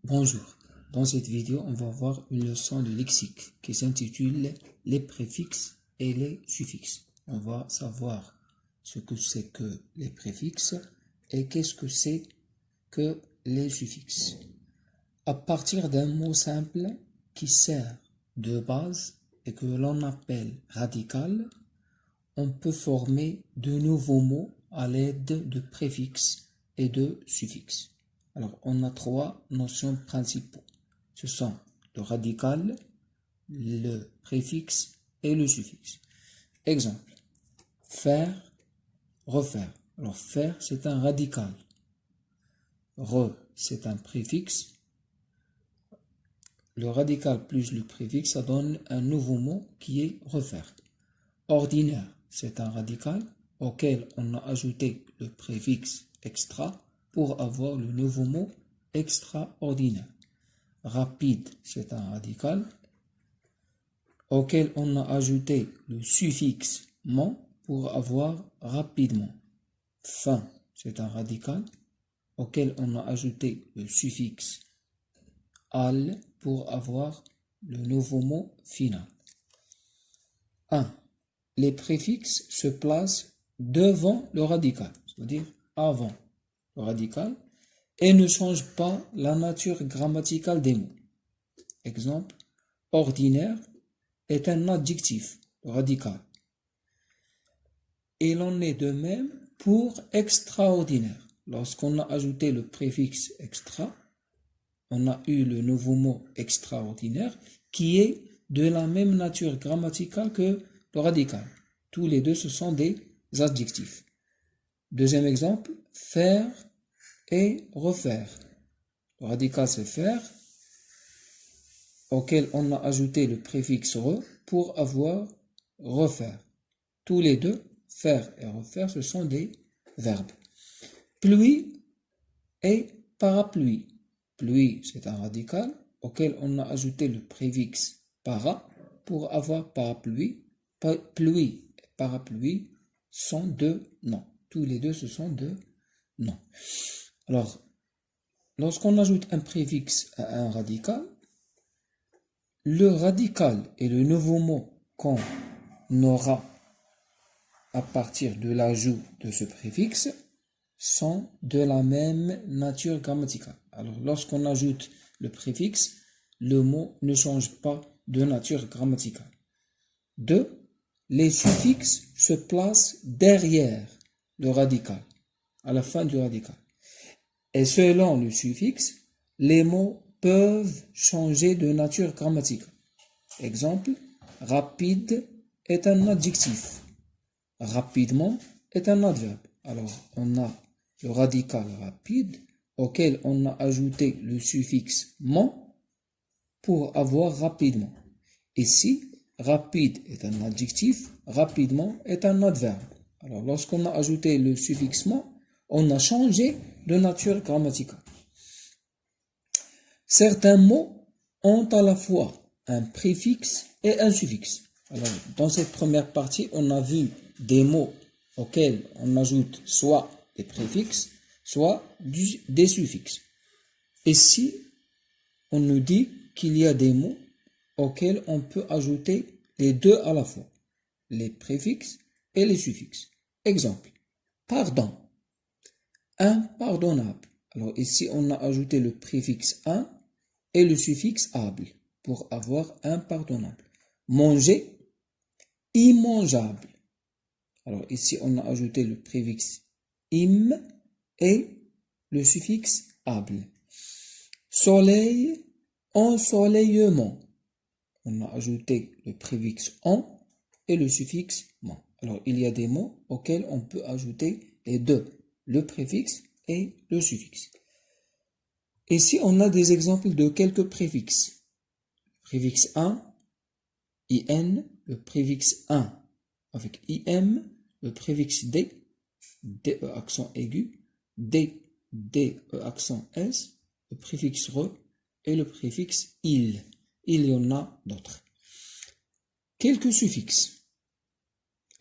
Bonjour, dans cette vidéo, on va voir une leçon de lexique qui s'intitule les préfixes et les suffixes. On va savoir ce que c'est que les préfixes et qu'est-ce que c'est que les suffixes. À partir d'un mot simple qui sert de base et que l'on appelle radical, on peut former de nouveaux mots à l'aide de préfixes et de suffixes. Alors, on a trois notions principaux. Ce sont le radical, le préfixe et le suffixe. Exemple, faire, refaire. Alors, faire, c'est un radical. C'est un préfixe. Le radical plus le préfixe, ça donne un nouveau mot qui est refaire. Ordinaire, c'est un radical auquel on a ajouté le préfixe extra pour avoir le nouveau mot extraordinaire. Rapide, c'est un radical auquel on a ajouté le suffixe ment pour avoir rapidement. Fin, c'est un radical auquel on a ajouté le suffixe al pour avoir le nouveau mot final. 1. Les préfixes se placent devant le radical, c'est-à-dire avant le radical, et ne changent pas la nature grammaticale des mots. Exemple, ordinaire est un adjectif radical. Il en est de même pour extraordinaire. Lorsqu'on a ajouté le préfixe extra, on a eu le nouveau mot extraordinaire qui est de la même nature grammaticale que le radical. Tous les deux, ce sont des adjectifs. Deuxième exemple, faire et refaire. Le radical, c'est faire, auquel on a ajouté le préfixe re pour avoir refaire. Tous les deux, faire et refaire, ce sont des verbes. Pluie et parapluie. Pluie, c'est un radical auquel on a ajouté le préfixe para pour avoir parapluie. Pluie et parapluie sont deux noms. Tous les deux, ce sont deux noms. Alors, lorsqu'on ajoute un préfixe à un radical, le radical et le nouveau mot qu'on aura à partir de l'ajout de ce préfixe sont de la même nature grammaticale. Alors, lorsqu'on ajoute le préfixe, le mot ne change pas de nature grammaticale. 2. Les suffixes se placent derrière le radical, à la fin du radical. Et selon le suffixe, les mots peuvent changer de nature grammaticale. Exemple, rapide est un adjectif. Rapidement est un adverbe. Alors, on a le radical rapide auquel on a ajouté le suffixe ment pour avoir rapidement. Ici, rapide est un adjectif, rapidement est un adverbe. Alors, lorsqu'on a ajouté le suffixe ment, on a changé de nature grammaticale. Certains mots ont à la fois un préfixe et un suffixe. Alors, dans cette première partie, on a vu des mots auxquels on ajoute soit des préfixes, soit des suffixes. Ici, on nous dit qu'il y a des mots auxquels on peut ajouter les deux à la fois, les préfixes et les suffixes. Exemple, pardon, impardonnable. Alors ici, on a ajouté le préfixe un et le suffixe able pour avoir impardonnable. Manger, immangeable. Alors ici, on a ajouté le préfixe im et le suffixe able. Soleil, ensoleillement. On a ajouté le préfixe en et le suffixe ment. Alors il y a des mots auxquels on peut ajouter les deux, le préfixe et le suffixe. Ici, on a des exemples de quelques préfixes. Le préfixe un, in, le préfixe un avec im, le préfixe d, de accent aigu, d, accent s, le préfixe re et le préfixe il. Il y en a d'autres. Quelques suffixes.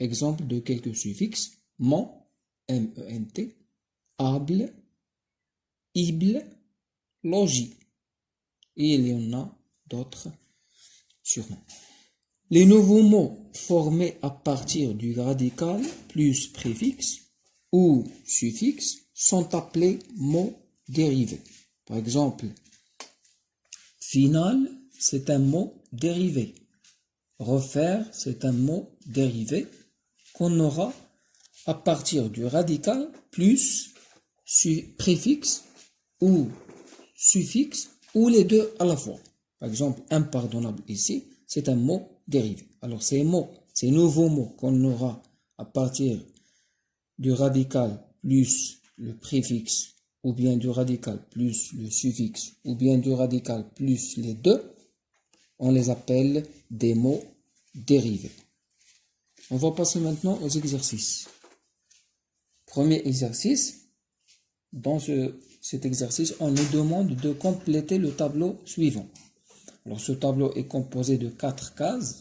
Exemple de quelques suffixes. Ment, ment, able, ible, logis. Et il y en a d'autres sûrement. Les nouveaux mots formés à partir du radical plus préfixe ou suffixe sont appelés mots dérivés. Par exemple, final, c'est un mot dérivé. Refaire, c'est un mot dérivé qu'on aura à partir du radical plus préfixe ou suffixe ou les deux à la fois. Par exemple, impardonnable ici, c'est un mot dérivé. Alors ces nouveaux mots qu'on aura à partir du radical plus le préfixe ou bien du radical plus le suffixe ou bien du radical plus les deux, on les appelle des mots dérivés. On va passer maintenant aux exercices. Premier exercice. Dans cet exercice, on nous demande de compléter le tableau suivant. Alors, ce tableau est composé de 4 cases.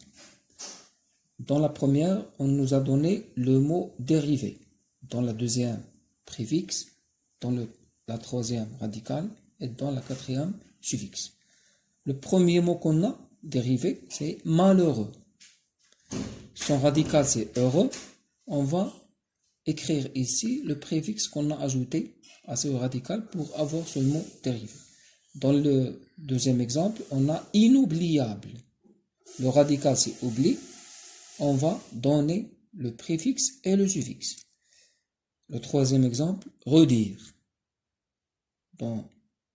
Dans la première, on nous a donné le mot dérivé. Dans la deuxième, préfixe. Dans la troisième, radical. Et dans la quatrième, suffixe. Le premier mot qu'on a, dérivé, c'est malheureux. Son radical, c'est heureux. On va écrire ici le préfixe qu'on a ajouté à ce radical pour avoir ce mot dérivé. Dans le deuxième exemple, on a inoubliable. Le radical, c'est oubli. On va donner le préfixe et le suffixe. Le troisième exemple, redire. Dans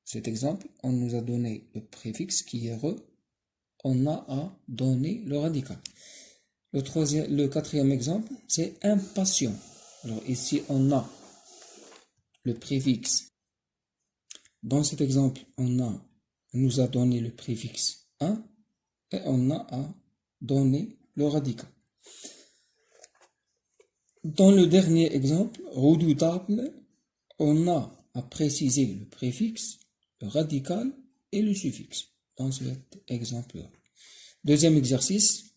cet exemple, on nous a donné le préfixe qui est re. On a à donner le radical. Le quatrième exemple, c'est impatient. Alors ici, on a le préfixe. Dans cet exemple, on nous a donné le préfixe 1 et on a à donner le radical. Dans le dernier exemple, redoutable, on a à préciser le préfixe, le radical et le suffixe. Dans cet exemple-là. Deuxième exercice,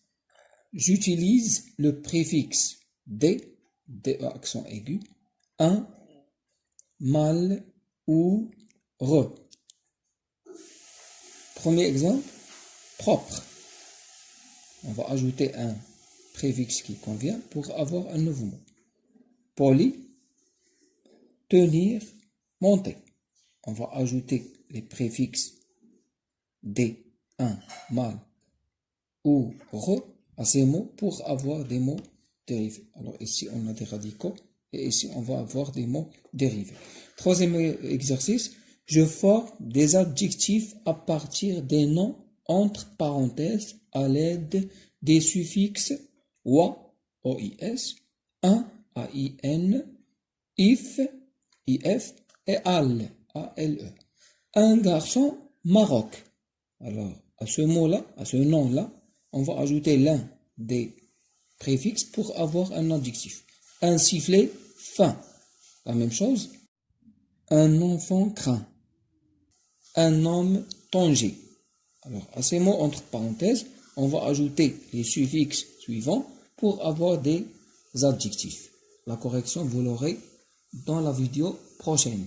j'utilise le préfixe D accent aigu, un, mal ou re. Premier exemple, propre. On va ajouter un préfixe qui convient pour avoir un nouveau mot. Poli, tenir, monter. On va ajouter les préfixes D, un, mal ou re à ces mots pour avoir des mots dérivés. Alors ici, on a des radicaux et ici, on va avoir des mots dérivés. Troisième exercice, je forme des adjectifs à partir des noms entre parenthèses à l'aide des suffixes wa, ois, un, ain, if, if et al, ale. Un garçon, Maroc. Alors, à ce mot-là, à ce nom-là, on va ajouter l'un des préfixes pour avoir un adjectif. Un sifflet, fin. La même chose. Un enfant craint. Un homme Tanger. Alors, à ces mots entre parenthèses, on va ajouter les suffixes suivants pour avoir des adjectifs. La correction, vous l'aurez dans la vidéo prochaine.